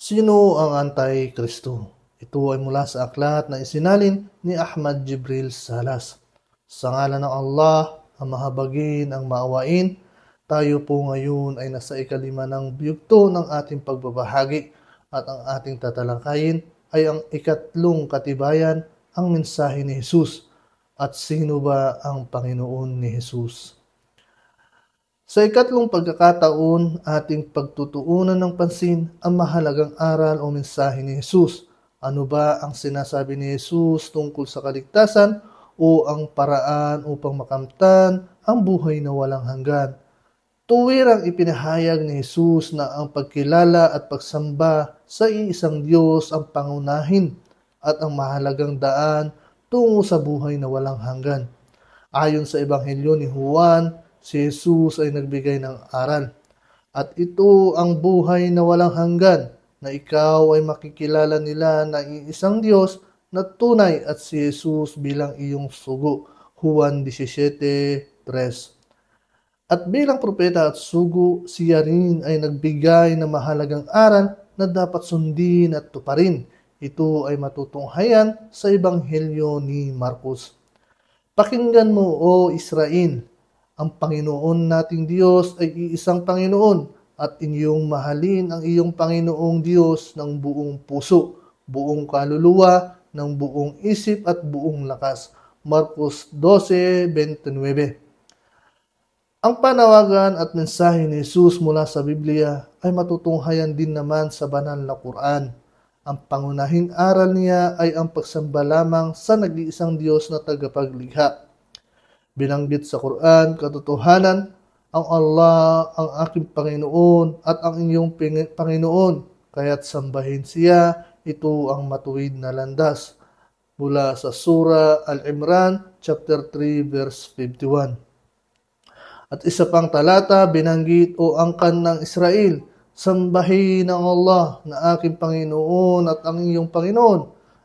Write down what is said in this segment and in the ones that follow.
Sino ang Antikristo? Ito ay mula sa aklat na isinalin ni Ahmad Jibril Salas. Sa ngalan ng Allah, ang mahabagin, ang maawain, tayo po ngayon ay nasa ikalima ng biyugto ng ating pagbabahagi at ang ating tatalakayin ay ang ikatlong katibayan, ang mensahe ni Jesus. At sino ba ang Panginoon ni Jesus? Sa ikatlong pagkakataon, ating pagtutuunan ng pansin ang mahalagang aral o mensahe ni Jesus. Ano ba ang sinasabi ni Jesus tungkol sa kaligtasan o ang paraan upang makamtan ang buhay na walang hanggan? Tuwirang ipinahayag ni Jesus na ang pagkilala at pagsamba sa iisang Diyos ang pangunahin at ang mahalagang daan tungo sa buhay na walang hanggan. Ayon sa Ebanghelyo ni Juan, si Jesus ay nagbigay ng aral. At ito ang buhay na walang hanggan, na ikaw ay makikilala nila na iisang Diyos na tunay at si Jesus bilang iyong sugo. Juan 17:3. At bilang propeta at sugo, siya rin ay nagbigay ng mahalagang aral na dapat sundin at tuparin. Ito ay matutunghayan sa Ebanghelyo ni Marcos. Pakinggan mo, O Israel, ang Panginoon nating Diyos ay iisang Panginoon at inyong mahalin ang iyong Panginoong Diyos ng buong puso, buong kaluluwa, ng buong isip at buong lakas. Marcos 12:29. Ang panawagan at mensahe ni Jesus mula sa Biblia ay matutunghayan din naman sa banal na Quran. Ang pangunahing aral niya ay ang pagsamba lamang sa nag-iisang Diyos na tagapaglikha. Binanggit sa Quran, katotohanan, ang Allah ang aking Panginoon at ang inyong Panginoon, kaya't sambahin siya, ito ang matuwid na landas. Mula sa Surah Al-Imran, chapter 3, verse 51. At isa pang talata, binanggit, O angkan ng Israel, sambahin ang Allah na aking Panginoon at ang iyong Panginoon.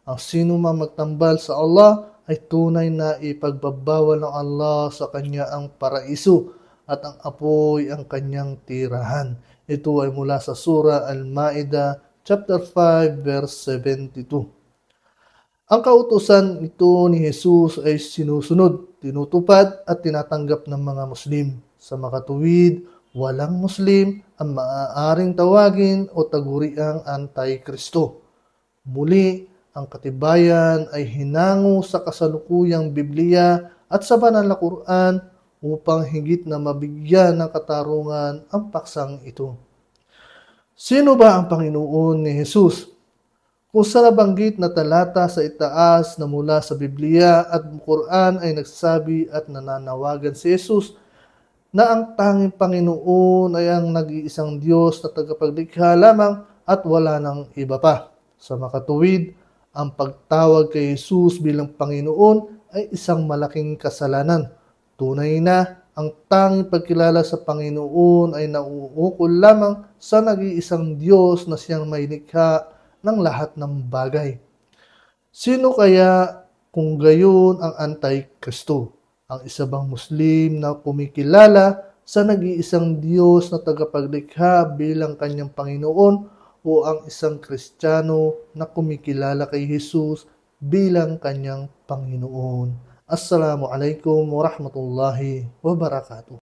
Ang sino man magtambal sa Allah ay tunay na ipagbabawal ng Allah sa kanya ang paraiso at ang apoy ang kanyang tirahan. Ito ay mula sa Surah Al-Ma'idah, chapter 5, verse 72. Ang kautusan ito ni Jesus ay sinusunod, tinutupad at tinatanggap ng mga Muslim. Sa makatuwid, walang Muslim ang maaaring tawagin o taguriang Antikristo. Muli, ang katibayan ay hinango sa kasalukuyang Biblia at sa banal na Quran upang higit na mabigyan ng katarungan ang paksang ito. Sino ba ang Panginoon ni Jesus? Kung sa nabanggit na talata sa itaas na mula sa Biblia at Quran ay nagsasabi at nananawagan si Jesus na ang tanging Panginoon ay ang nag-iisang Diyos na tagapaglikha lamang at wala nang iba pa. Sa makatuwid, ang pagtawag kay Jesus bilang Panginoon ay isang malaking kasalanan. Tunay na ang tanging pagkilala sa Panginoon ay nauukol lamang sa nag-iisang Diyos na siyang may likha ng lahat ng bagay. Sino kaya kung gayon ang Antikristo? Ang isa bang Muslim na kumikilala sa nag-iisang Diyos na tagapaglikha bilang kanyang Panginoon o ang isang Kristiyano na kumikilala kay Jesus bilang kanyang Panginoon? Assalamualaikum warahmatullahi wabarakatuh.